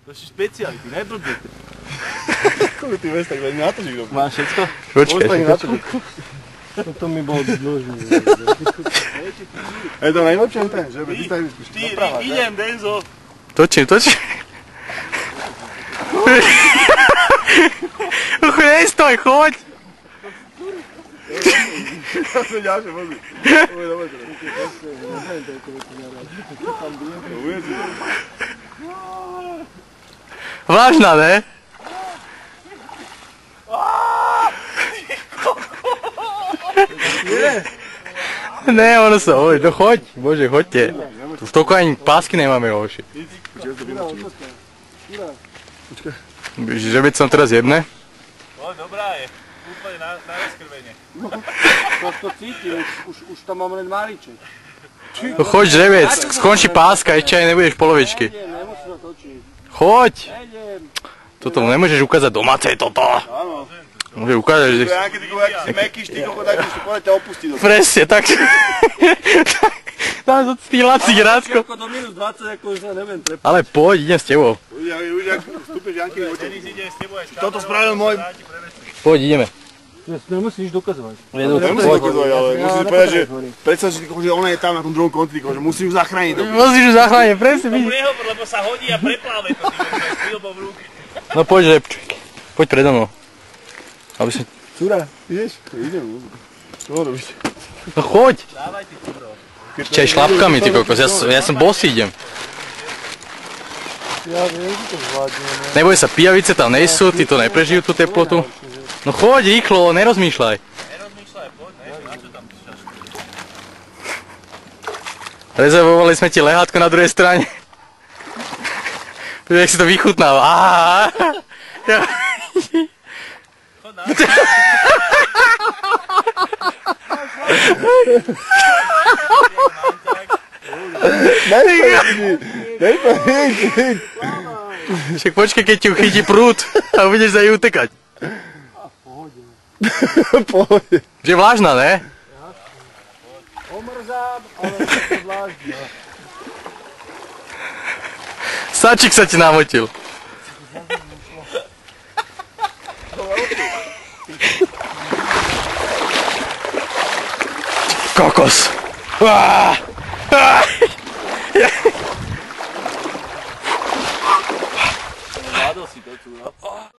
To sú špeciality, neblbý. Koľko ty vieš, tak veď natočíš dobu. Máš všetko? Počkaj. Toto mi bol dlžný. Je to najlepšie ten, že by ty tak doprava. Idem, Denzo. Točím. Nestoj, choď! Ja som ďalšie vozí. Vážna, ne? Ne, ono sa hovorí, no choď, bože, choďte. Tu v toku ani pásky nemáme, hoši. Že by som teraz jedne? No, dobrá je. Úplne na rozkrvenie. To cítim, už tam mám len malíček. No choď, žrebec, skončí páska, ešte aj nebudeš polovičky. Nemusím to točiť. Choď! Toto nemôžeš ukázať domáce, toto. Áno. Môže ukázať, že... Ja keď si mekíš, ty koko, tak ešte povedať ťa opustí. Presne, tak... Tam zo tých lacích rádko. Ako do minus 20, ako už sa neviem trepať. Ale poď, idem s tebou. Už ak vstúpiš Janky, Denis ide s tebou aj škápom. toto spravil môj... Poď, ideme. Nemusíš dokazovať. Nemusíš dokazovať, ale musíš povedať, že... Predstav si, že ona je tam na tom druhom konci, že musíš ju zachrániť. Musíš ju zachrániť, presne, vidíš. Nehovor, lebo sa hodí a prepláve to tým, že s pilbou v ruke. No poď, repček. Poď predo mnou. Aby si... Cura, ideš? Idem. Čo robíš? No choď. Dávaj ty cubro. Čaj šlapkami, ty kokos, ja som bosý idem. Ja viem, že to zvládne. Neboj sa, pijavice tam nejsú, ty to neprežijú tú teplotu. No choď, rýchlo, nerozmýšľaj. Nerozmýšľaj, poď, ne? Na čo tam píšaš? Rezervovali sme ti lehátko na druhej strane. Jak si to vychutnáva. Chod na. Však počkaj, keď ti ju chytí prúd a budeš za ju utekať. Pohode. Že vlážna, ne? Omrzám, ale to zvládne. Sačik sa ti namotil. Kokos. Zvládol si to, cubro.